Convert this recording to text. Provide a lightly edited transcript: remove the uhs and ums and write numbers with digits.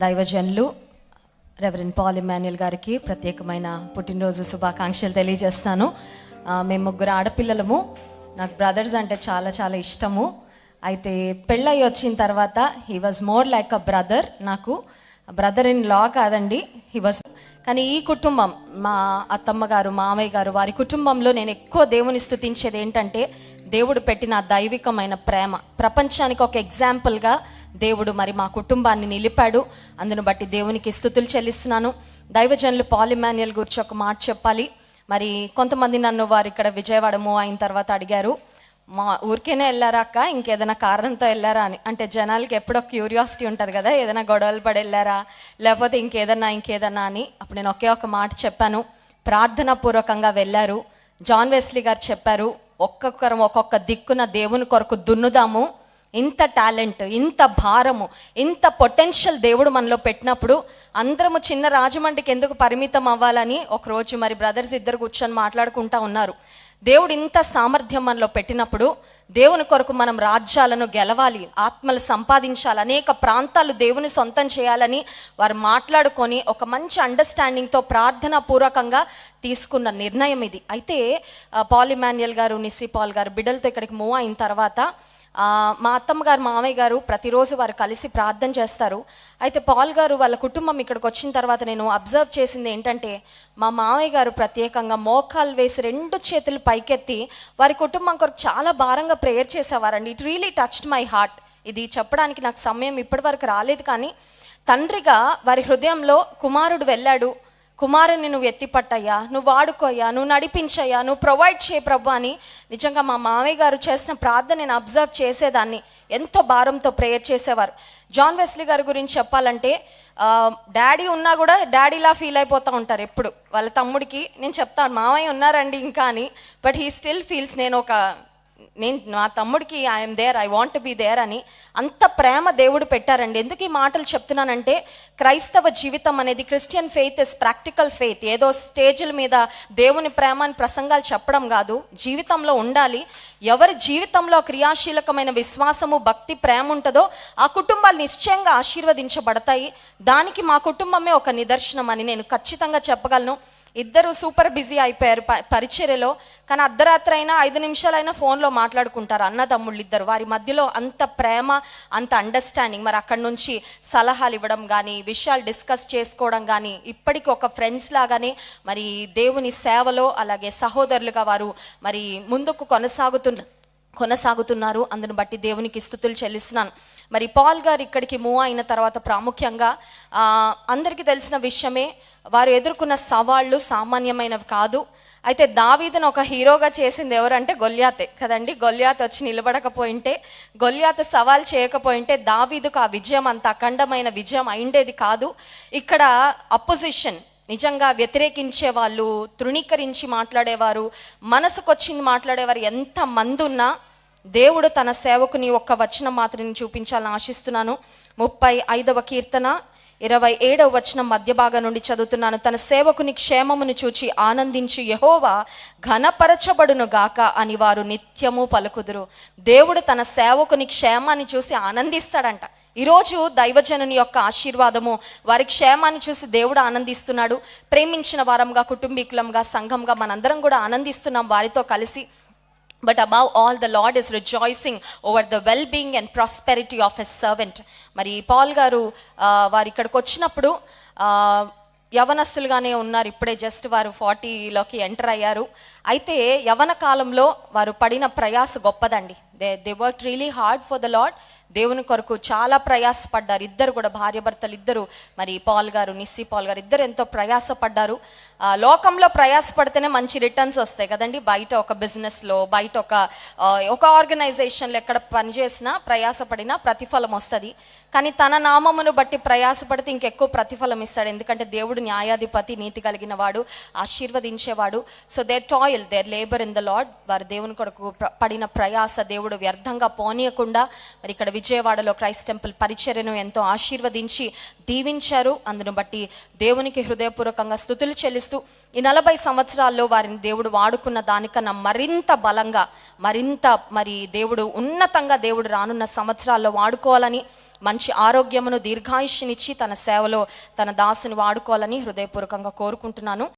దైవజనులు reverend Paul Emmanuel గారికి ప్రత్యేకమైన పుట్టినరోజు శుభాకాంక్షలు తెలియజేస్తాను. మేము ముగ్గురు ఆడపిల్లలము. నాకు బ్రదర్స్ అంటే చాలా చాలా ఇష్టము. అయితే పెళ్ళయి వచ్చిన తర్వాత he was more like a brother. నాకు బ్రదర్ ఇన్ లా కాదండి, హీ వాజ్. కానీ ఈ కుటుంబం, మా అత్తమ్మ గారు, మామయ్య గారు, వారి కుటుంబంలో నేను ఎక్కువ దేవుని స్తుతించేది ఏంటంటే దేవుడు పెట్టిన దైవికమైన ప్రేమ. ప్రపంచానికి ఒక ఎగ్జాంపుల్గా దేవుడు మరి మా కుటుంబాన్ని నిలిపాడు. అందును బట్టి దేవునికి స్తుతులు చెల్లిస్తున్నాను. దైవజనులు పాల్ ఇమాన్యుయల్ గురించి ఒక మాట చెప్పాలి. మరి కొంతమంది నన్ను వారు ఇక్కడ విజయవాడ మూవ్ అయిన తర్వాత అడిగారు, మా ఊరికేనే వెళ్ళారా అక్క, ఇంకేదైనా కారణంతో వెళ్ళారా అని. అంటే జనాలకి ఎప్పుడో క్యూరియాసిటీ ఉంటుంది కదా, ఏదైనా గొడవలు పడి వెళ్ళారా లేకపోతే ఇంకేదన్నా అని. అప్పుడు నేను ఒకే ఒక మాట చెప్పాను, ప్రార్థనా పూర్వకంగా వెళ్ళారు. జాన్ వెస్లీ గారు చెప్పారు, ఒక్కొక్కరం ఒక్కొక్క దిక్కున దేవుని కొరకు దున్నుదాము. ఇంత టాలెంట్, ఇంత భారము, ఇంత పొటెన్షియల్ దేవుడు మనలో పెట్టినప్పుడు అందరము చిన్న రాజమండ్రికి ఎందుకు పరిమితం అవ్వాలని ఒకరోజు మరి బ్రదర్స్ ఇద్దరు కూర్చొని మాట్లాడుకుంటా ఉన్నారు. దేవుడు ఇంత సామర్థ్యం మనలో పెట్టినప్పుడు దేవుని కొరకు మనం రాజ్యాలను గెలవాలి, ఆత్మలు సంపాదించాలి, అనేక ప్రాంతాలు దేవుని సొంతం చేయాలని వారు మాట్లాడుకొని ఒక మంచి అండర్స్టాండింగ్తో ప్రార్థనా పూర్వకంగా తీసుకున్న నిర్ణయం ఇది. అయితే పాల్ ఇమాన్యుయల్ గారు, నిస్సీ పాల్ గారు బిడ్డలతో ఇక్కడికి మూవ్ అయిన తర్వాత మా అత్తమ్మ గారు, మామయ్య గారు ప్రతిరోజు వారు కలిసి ప్రార్థన చేస్తారు. అయితే పాల్ గారు వాళ్ళ కుటుంబం ఇక్కడికి వచ్చిన తర్వాత నేను అబ్జర్వ్ చేసింది ఏంటంటే, మా మామయ్య గారు ప్రత్యేకంగా మోకాలు వేసి 2 చేతులు పైకెత్తి వారి కుటుంబం కొరకు చాలా భారంగా ప్రేయర్ చేసేవారండి. It really touched my heart. ఇది చెప్పడానికి నాకు సమయం ఇప్పటి వరకు రాలేదు, కానీ తండ్రిగా వారి హృదయంలో కుమారుడు వెళ్ళాడు, కుమారుని నువ్వు ఎత్తిపట్టయ్యా, నువ్వు వాడుకోయ్యా, నువ్వు నడిపించయ్యా, నువ్వు ప్రొవైడ్ చేయ ప్రభు అని నిజంగా మా మామయ్య గారు చేసిన ప్రార్థన నేను అబ్జర్వ్ చేసేదాన్ని. ఎంతో భారంతో ప్రేయర్ చేసేవారు. జాన్ వెస్లీ గారి గురించి చెప్పాలంటే డాడీ ఉన్నా కూడా డాడీలా ఫీల్ అయిపోతూ ఉంటారు ఎప్పుడు. వాళ్ళ తమ్ముడికి నేను చెప్తాను, మామయ్య ఉన్నారండి ఇంకా అని, బట్ హీ స్టిల్ ఫీల్స్ నేను నా తమ్ముడికి I'm there, I want be there అని. అంత ప్రేమ దేవుడు పెట్టారండి. ఎందుకు ఈ మాటలు చెప్తున్నానంటే, క్రైస్తవ జీవితం అనేది, Christian faith is practical faith. ఏదో స్టేజ్ల మీద దేవుని ప్రేమ అని ప్రసంగాలు చెప్పడం కాదు, జీవితంలో ఉండాలి. ఎవరి జీవితంలో క్రియాశీలకమైన విశ్వాసము, భక్తి, ప్రేమ ఉంటుందో ఆ కుటుంబాలు నిశ్చయంగా ఆశీర్వదించబడతాయి. దానికి మా కుటుంబమే ఒక నిదర్శనం అని నేను ఖచ్చితంగా చెప్పగలను. ఇద్దరు సూపర్ బిజీ అయిపోయారు పరిచర్యలో, కానీ అర్ధరాత్రి అయినా 5 నిమిషాలైనా ఫోన్లో మాట్లాడుకుంటారు అన్నదమ్ముళ్ళు ఇద్దరు. వారి మధ్యలో అంత ప్రేమ, అంత అండర్స్టాండింగ్. మరి అక్కడి నుంచి సలహాలు ఇవ్వడం కానీ, విషయాలు డిస్కస్ చేసుకోవడం కానీ, ఇప్పటికీ ఒక ఫ్రెండ్స్ లాగానే మరి దేవుని సేవలో అలాగే సహోదరులుగా వారు మరి ముందుకు కొనసాగుతున్నారు. అందును బట్టి దేవునికి స్తుతులు చెల్లిస్తున్నాను. మరి పాల్ గారు ఇక్కడికి మూవ్ అయిన తర్వాత ప్రాముఖ్యంగా అందరికీ తెలిసిన విషయమే, వారు ఎదుర్కొన్న సవాళ్ళు సామాన్యమైనవి కాదు. అయితే దావీదును ఒక హీరోగా చేసింది ఎవరంటే గొల్యాతే కదండి. గొల్యాత్ వచ్చి నిలబడకపోయింటే, గొల్యాత్ సవాల్ చేయకపోయింటే దావీదుకు ఆ విజయం, అంత అఖండమైన విజయం అయిండేది కాదు. ఇక్కడ అపోజిషన్, నిజంగా వ్యతిరేకించే వాళ్ళు, తృణీకరించి మాట్లాడేవారు, మనసుకొచ్చింది మాట్లాడేవారు ఎంతమంది ఉన్నా దేవుడు తన సేవకుని ఒక్క వచనం మాత్రం చూపించాలని ఆశిస్తున్నాను. 35వ కీర్తన 27వ వచనం మధ్య భాగం నుండి చదువుతున్నాను. తన సేవకుని క్షేమమును చూచి ఆనందించి యెహోవా ఘనపరచబడును గాక అని వారు నిత్యము పలుకుదురు. దేవుడు తన సేవకుని క్షేమాన్ని చూసి ఆనందిస్తాడంట. ఈరోజు దైవజనుని యొక్క ఆశీర్వాదము, వారి క్షేమాన్ని చూసి దేవుడు ఆనందిస్తున్నాడు. ప్రేమించిన వారంగా, కుటుంబీకులంగా, సంఘంగా మనందరం కూడా ఆనందిస్తున్నాం వారితో కలిసి. But above all, the Lord is rejoicing over the well-being and prosperity of his servant. మరి పాల్ గారు వారు ఇక్కడికి వచ్చినప్పుడు యవనస్తులుగానే ఉన్నారు. ఇప్పుడే జస్ట్ వారు 40లోకి ఎంటర్ అయ్యారు. అయితే యవన కాలంలో వారు పడిన ప్రయాస గొప్పదండి. They work really hard for the lord. దేవుని కొరకు చాలా ప్రయాసపడ్డారు. ఇద్దరు కూడా భార్యాభర్తలు ఇద్దరు, మరి పాల్ గారు, నిస్సీ పాల్ గారు ఇద్దరు ఎంతో ప్రయాసపడ్డారు. లోకంలో ప్రయాసపడితేనే మంచి రిటర్న్స్ వస్తాయి కదండి. బయట ఒక బిజినెస్లో, బయట ఒక ఆర్గనైజేషన్లో ఎక్కడ పనిచేసినా ప్రయాసపడినా ప్రతిఫలం వస్తుంది. కానీ తన నామమును బట్టి ప్రయాసపడితే ఇంకెక్కువ ప్రతిఫలం ఇస్తాడు. ఎందుకంటే దేవుడు న్యాయాధిపతి, నీతి కలిగిన వాడు, ఆశీర్వదించేవాడు. So their toil, their labour in the lord. వారు దేవుని కొరకు పడిన ప్రయాస దేవుడు దేవుడు వ్యర్థంగా పోనీయకుండా మరి ఇక్కడ విజయవాడలో క్రైస్ట్ టెంపుల్ పరిచర్యను ఎంతో ఆశీర్వదించి దీవించారు. అందును బట్టి దేవునికి హృదయపూర్వకంగా స్తుతులు చెల్లిస్తూ ఈ 40 సంవత్సరాల్లో వారిని దేవుడు వాడుకున్న దానికన్నా మరింత బలంగా, మరింత మరి దేవుడు ఉన్నతంగా దేవుడు రానున్న సంవత్సరాల్లో వాడుకోవాలని, మంచి ఆరోగ్యమును దీర్ఘాయుష్నిచ్చి తన సేవలో తన దాసుని వాడుకోవాలని హృదయపూర్వకంగా కోరుకుంటున్నాను.